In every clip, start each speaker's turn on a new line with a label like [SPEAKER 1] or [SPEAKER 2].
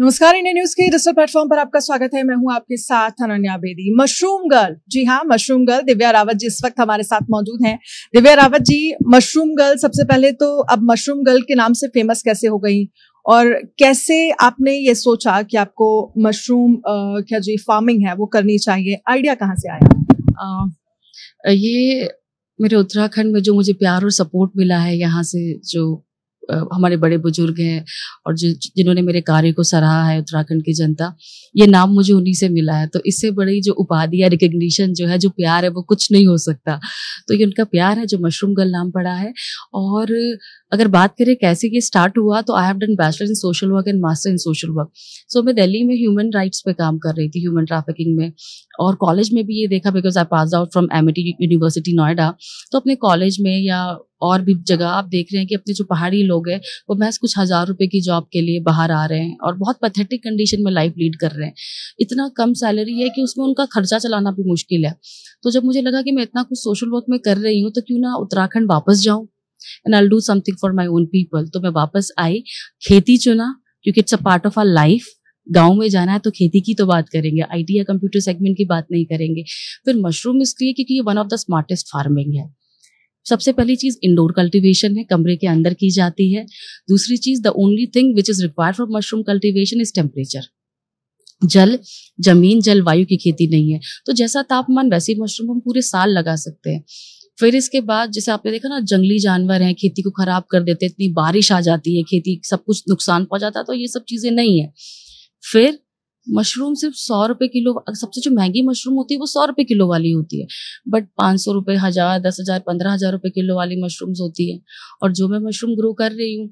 [SPEAKER 1] नमस्कार, India news के digital platform पर आपका स्वागत है। मैं हूं आपके साथ अनन्या बेदी। मशरूम गर्ल, जी हाँ, मशरूम गर्ल दिव्या रावत जी इस वक्त हमारे साथ मौजूद हैं। दिव्या रावत जी, मशरूम गर्ल, सबसे पहले तो अब मशरूम गर्ल के नाम से फेमस कैसे हो गई और कैसे आपने ये सोचा कि आपको मशरूम क्या जी फार्मिंग है वो करनी चाहिए, आइडिया कहाँ से आया?
[SPEAKER 2] ये मेरे उत्तराखंड में जो मुझे प्यार और सपोर्ट मिला है, यहाँ से जो हमारे बड़े बुजुर्ग हैं और जिन्होंने मेरे कार्य को सराहा है, उत्तराखंड की जनता, ये नाम मुझे उन्हीं से मिला है। तो इससे बड़ी जो उपाधि या रिकग्निशन जो है, जो प्यार है, वो कुछ नहीं हो सकता। तो ये उनका प्यार है जो मशरूम गर्ल नाम पड़ा है। और अगर बात करें कैसे ये स्टार्ट हुआ, तो I have done bachelor in social work and master in social work. So मैं दिल्ली में ह्यूमन राइट्स पे काम कर रही थी, ह्यूमन ट्रैफिकिंग में, और कॉलेज में भी ये देखा because I pass out from Amity university Noida. तो अपने कॉलेज में या और भी जगह आप देख रहे हैं कि अपने जो पहाड़ी लोग हैं वो महज कुछ हजार रुपए की जॉब के लिए बाहर आ रहे हैं और बहुत पैथेटिक कंडीशन में लाइफ लीड कर रहे हैं। इतना कम सैलरी है कि उसमें उनका खर्चा चलाना भी मुश्किल है। तो जब मुझे लगा कि मैं इतना कुछ सोशल वर्क में कर रही हूँ, तो क्यों ना उत्तराखंड वापस जाऊँ and I will do something for my own people. तो मैं वापस आई, खेती चुना क्योंकि it's a part of our life. गांव में जाना है तो खेती की तो बात करेंगे, आईटी या कंप्यूटर सेगमेंट की बात नहीं करेंगे। फिर मशरूम इसलिए क्योंकि ये one of the smartest farming है। सबसे पहली चीज इंडोर कल्टीवेशन है, कमरे के अंदर की जाती है। दूसरी चीज, the only thing which is required for mushroom cultivation is temperature. जल, जमीन, जलवायु की खेती नहीं है। तो जैसा तापमान वैसे मशरूम हम पूरे साल लगा सकते हैं। फिर इसके बाद जैसे आपने देखा ना, जंगली जानवर हैं, खेती को खराब कर देते, इतनी बारिश आ जाती है, खेती सब कुछ नुकसान पहुंचाता है, तो ये सब चीजें नहीं है। फिर मशरूम सिर्फ 100 रुपए किलो, सबसे जो महंगी मशरूम होती है वो 100 रुपए किलो वाली होती है, बट 500 रुपए, 1000, 10,000, 15,000 रुपए किलो वाली मशरूम्स होती है। और जो मैं मशरूम ग्रो कर रही हूँ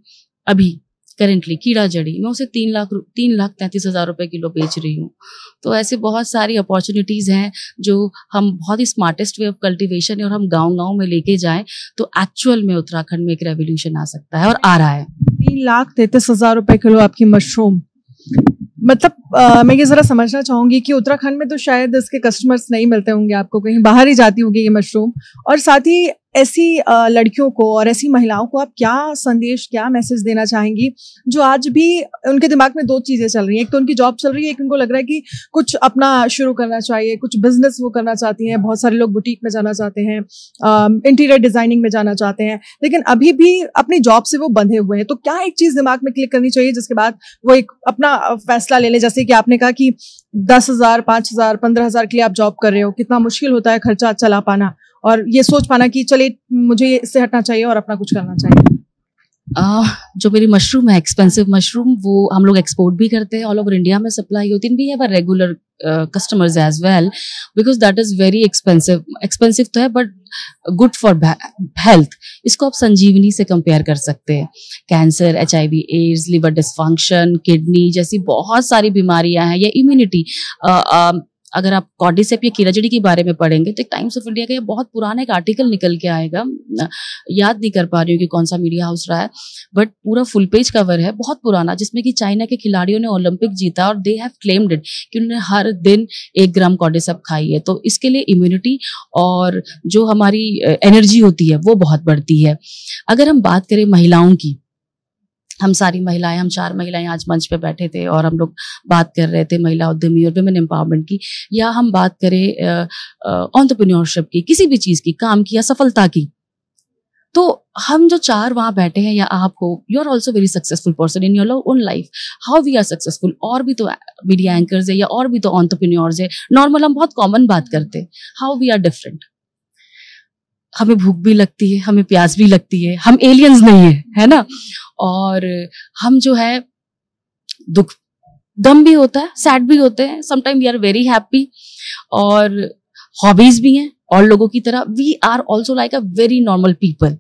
[SPEAKER 2] अभी करेंटली, कीड़ा जड़ी, मैं उसे 3,33,000 रुपए किलो बेच रही हूँ। तो ऐसे बहुत सारी अपॉर्चुनिटीज हैं जो हम बहुत ही स्मार्टेस्ट वे ऑफ कल्टीवेशन है, और हम गाँव में लेके जाएं तो एक्चुअल में उत्तराखंड में एक रेवोल्यूशन आ सकता है और आ रहा है।
[SPEAKER 1] 3,33,000 रुपए किलो आपकी मशरूम, मतलब मैं ये जरा समझना चाहूंगी कि उत्तराखंड में तो शायद इसके कस्टमर्स नहीं मिलते होंगे आपको, कहीं बाहर ही जाती होगी ये मशरूम। और साथ ही ऐसी लड़कियों को और ऐसी महिलाओं को आप क्या संदेश, क्या मैसेज देना चाहेंगी जो आज भी उनके दिमाग में दो चीजें चल रही हैं? एक तो उनकी जॉब चल रही है, एक उनको लग रहा है कि कुछ अपना शुरू करना चाहिए, कुछ बिजनेस वो करना चाहती हैं। बहुत सारे लोग बुटीक में जाना चाहते हैं, इंटीरियर डिजाइनिंग में जाना चाहते हैं, लेकिन अभी भी अपनी जॉब से वो बंधे हुए हैं। तो क्या एक चीज दिमाग में क्लिक करनी चाहिए जिसके बाद वो एक अपना फैसला ले ले? जैसे कि आपने कहा कि 10,000, 5,000, 15,000 के लिए आप जॉब कर रहे हो, कितना मुश्किल होता है खर्चा चला पाना और ये सोच पाना कि चलिए मुझे इससे हटना चाहिए और अपना कुछ करना चाहिए।
[SPEAKER 2] जो मेरी मशरूम है, एक्सपेंसिव मशरूम, वो हम लोग एक्सपोर्ट भी करते हैं, ऑल ओवर इंडिया में सप्लाई होती है। We have a regular customers as well because that is very expensive. Expensive तो है बट गुड फॉर हेल्थ। इसको आप संजीवनी से कंपेयर कर सकते हैं। Cancer, HIV, AIDS, liver dysfunction, kidney जैसी बहुत सारी बीमारियां हैं, या इम्यूनिटी। अगर आप कॉर्डिसेप या कीड़ाजड़ी के बारे में पढ़ेंगे तो एक टाइम्स ऑफ इंडिया का ये बहुत पुराना एक आर्टिकल निकल के आएगा, याद नहीं कर पा रही हूँ कि कौन सा मीडिया हाउस रहा है, बट पूरा फुल पेज कवर है, बहुत पुराना, जिसमें कि चाइना के खिलाड़ियों ने ओलंपिक जीता और दे हैव क्लेम्ड इट कि उन्होंने हर दिन 1 ग्राम कॉर्डिसेप खाई है। तो इसके लिए इम्यूनिटी और जो हमारी एनर्जी होती है वो बहुत बढ़ती है। अगर हम बात करें महिलाओं की, हम सारी महिलाएं, हम 4 महिलाएं आज मंच पे बैठे थे और हम लोग बात कर रहे थे महिला उद्यमी और विमेन एम्पावरमेंट की, या हम बात करें एंटरप्रेन्योरशिप की, किसी भी चीज की, काम की या सफलता की, तो हम जो 4 वहां बैठे हैं या आप हो, you are also very successful person in your own life. How we are successful? और भी तो मीडिया एंकर्स है या और भी तो एंटरप्रेन्योर्स है, नॉर्मल हम बहुत कॉमन बात करते हैं। How we are different? हमें भूख भी लगती है, हमें प्यास भी लगती है, हम एलियंस नहीं है ना? और हम जो है दुख, गम भी होता है, सैड भी होते हैं, sometime we are very happy, और हॉबीज भी हैं और लोगों की तरह। We are also like a very normal people,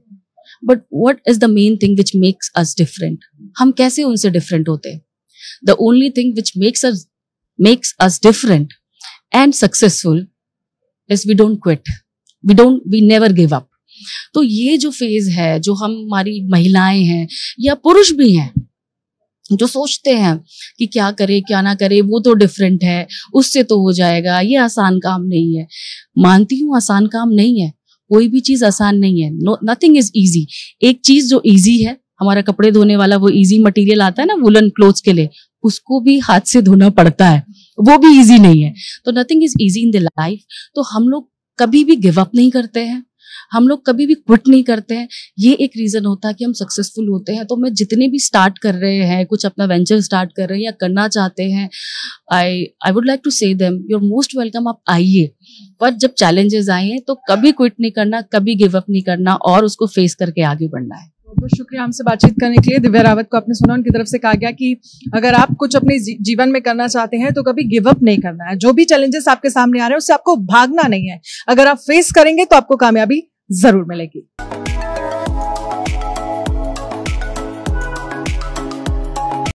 [SPEAKER 2] but what is the main thing which makes us different? हम कैसे उनसे डिफरेंट होते हैं? The only thing which makes us different and successful is we don't quit, we never give up. तो ये जो phase है, जो हमारी महिलाएं हैं या पुरुष भी हैं जो सोचते हैं कि क्या करे क्या ना करे, वो तो डिफरेंट है, उससे तो हो जाएगा, ये आसान काम नहीं है। मानती हूँ आसान काम नहीं है, कोई भी चीज आसान नहीं है। Nothing is easy. एक चीज जो इजी है, हमारा कपड़े धोने वाला वो इजी मटेरियल आता है ना वुलन क्लोथ्स के लिए, उसको भी हाथ से धोना पड़ता है, वो भी इजी नहीं है। तो nothing is easy in the life. तो हम लोग कभी भी गिव अप नहीं करते हैं, हम लोग कभी भी क्विट नहीं करते हैं। ये एक रीजन होता है कि हम सक्सेसफुल होते हैं। तो मैं जितने भी स्टार्ट कर रहे हैं, कुछ अपना वेंचर स्टार्ट कर रहे हैं या करना चाहते हैं, I would like to say them you are most welcome, आप आइए। पर जब चैलेंजेस आए हैं तो कभी क्विट नहीं करना, कभी गिव अप नहीं करना और उसको फेस करके आगे बढ़ना है।
[SPEAKER 1] बहुत शुक्रिया हमसे बातचीत करने के लिए। दिव्या रावत को आपने सुना, उनकी तरफ से कहा गया कि अगर आप कुछ अपने जीवन में करना चाहते हैं तो कभी गिव अप नहीं करना है। जो भी चैलेंजेस आपके सामने आ रहे हैं उससे आपको भागना नहीं है, अगर आप फेस करेंगे तो आपको कामयाबी जरूर मिलेगी।